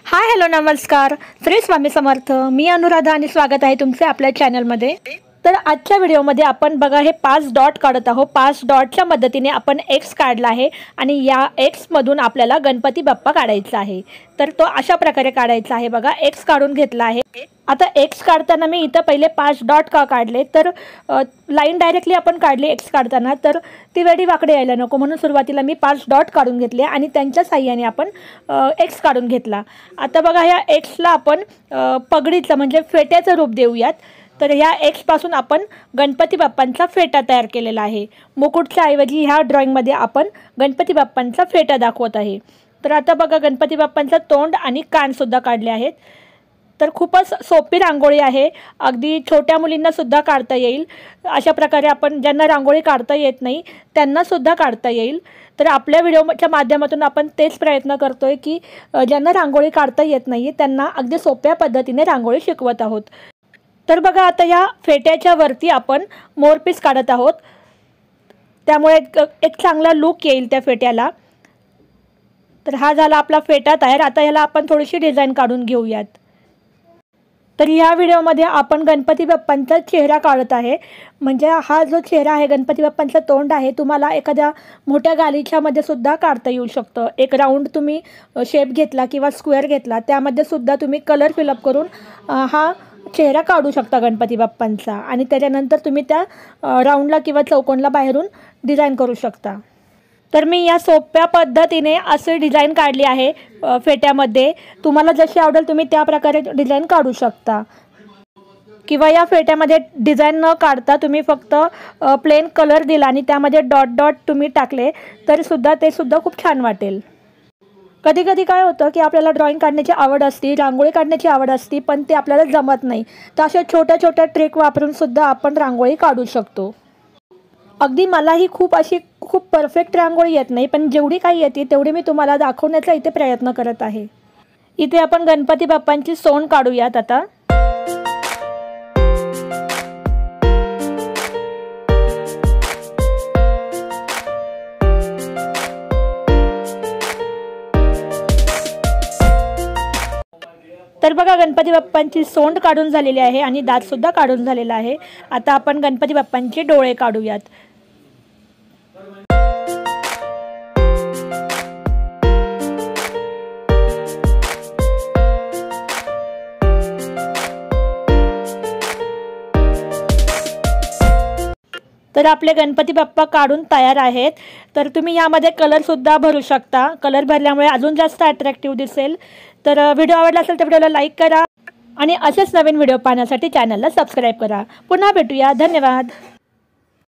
Hi hello नमस्कार. श्री स्वामी समर्थ. मी अनुराधा आणि स्वागत आहे तुमचे आपल्या चॅनलमध्ये. तर आजच्या व्हिडिओमध्ये आपण बघा हे 5 डॉट काढत आहोत. 5 डॉटच्या मदतीने आपण एक्स काढला आहे आणि या एक्समधून आपल्याला गणपती बाप्पा काढायचा आहे. तर तो अशा प्रकारे काढायचा आहे. बघा एक्स काढून घेतला आहे. आता एक्स काढताना मी इथं पहिले 5 डॉट का काढले, तर लाईन डायरेक्टली आपण काढली एक्स काढताना तर ती वेडी वाकडे यायला नको म्हणून सुरुवातीला मी 5 डॉट काढून घेतले आणि त्यांच्या साह्याने आपण एक्स काढून घेतला. आता बघा ह्या एक्सला आपण पगडीचं म्हणजे फेट्याचं रूप देऊयात. तर ह्या एक्सपासून आपण गणपती बाप्पांचा फेटा तयार केलेला आहे. मुकुटच्या ऐवजी ह्या ड्रॉइंगमध्ये आपण गणपती बाप्पांचा फेटा दाखवत आहे. तर आता बघा गणपती बाप्पांचा तोंड आणि कानसुद्धा काढले आहेत. तर खूपच सोपी रांगोळी आहे. अगदी छोट्या मुलींनासुद्धा काढता येईल. अशा प्रकारे आपण ज्यांना रांगोळी काढता येत नाही त्यांनासुद्धा काढता येईल. तर आपल्या व्हिडिओच्या माध्यमातून आपण तेच प्रयत्न करतो आहे की ज्यांना रांगोळी काढता येत नाही त्यांना अगदी सोप्या पद्धतीने रांगोळी शिकवत आहोत. तर बघा आता या फेट्याच्या वरती आपण मोरपीस काढत आहोत. त्यामुळे एक चांगला लूक येईल त्या फेट्याला. तर हा झाला आपला फेटा तयार. आता ह्याला आपण थोडीशी डिझाईन काढून घेऊयात. तर ह्या व्हिडिओमध्ये आपण गणपती बाप्पांचा चेहरा काढत आहे. म्हणजे हा जो चेहरा आहे गणपती बाप्पांचं तोंड आहे तुम्हाला एखाद्या मोठ्या गालिच्यामध्ये सुद्धा काढता येऊ शकतं. एक राऊंड तुम्ही शेप घेतला किंवा स्क्वेअर घेतला त्यामध्ये सुद्धा तुम्ही कलर फिलअप करून हा चेहरा काढू शकता गणपती बाप्पांचा आणि त्याच्यानंतर तुम्ही त्या राऊंडला किंवा चौकोनला बाहेरून डिझाईन करू शकता. तर मी या सोप्या पद्धतीने असे डिझाईन काढली आहे फेट्यामध्ये. तुम्हाला जशी आवडेल तुम्ही त्या प्रकारे डिझाईन काढू शकता. किंवा या फेट्यामध्ये डिझाईन न काढता तुम्ही फक्त प्लेन कलर दिला आणि त्यामध्ये डॉट डॉट तुम्ही टाकले तरीसुद्धा ते सुद्धा खूप छान वाटेल. कधी कधी काय होतं की आपल्याला ड्रॉइंग काढण्याची आवड असते, रांगोळी काढण्याची आवड असते, पण ते आपल्याला जमत नाही. तर अशा छोट्या छोट्या ट्रिक वापरूनसुद्धा आपण रांगोळी काढू शकतो. अगदी मलाही खूप परफेक्ट रांगोळी येत नाही, पण जेवढी काही येते तेवढी मी तुम्हाला दाखवण्याचा इथे प्रयत्न करत आहे. इथे आपण गणपती बाप्पांची सोंड काढूयात आता. तर बघा गणपती बाप्पांची सोंड काढून झालेली आहे आणि दातसुद्धा काढून झालेला आहे. आता आपण गणपती बाप्पांचे डोळे काढूयात. तर आपले गणपती बाप्पा काढून तयार आहेत. तर तुम्ही यामध्ये कलरसुद्धा भरू शकता. कलर भरल्यामुळे अजून जास्त अट्रॅक्टिव्ह दिसेल. तर व्हिडिओ आवडला असेल तर व्हिडिओला लाईक करा आणि असेच नवीन व्हिडिओ पाहण्यासाठी चॅनलला सबस्क्राईब करा. पुन्हा भेटूया. धन्यवाद.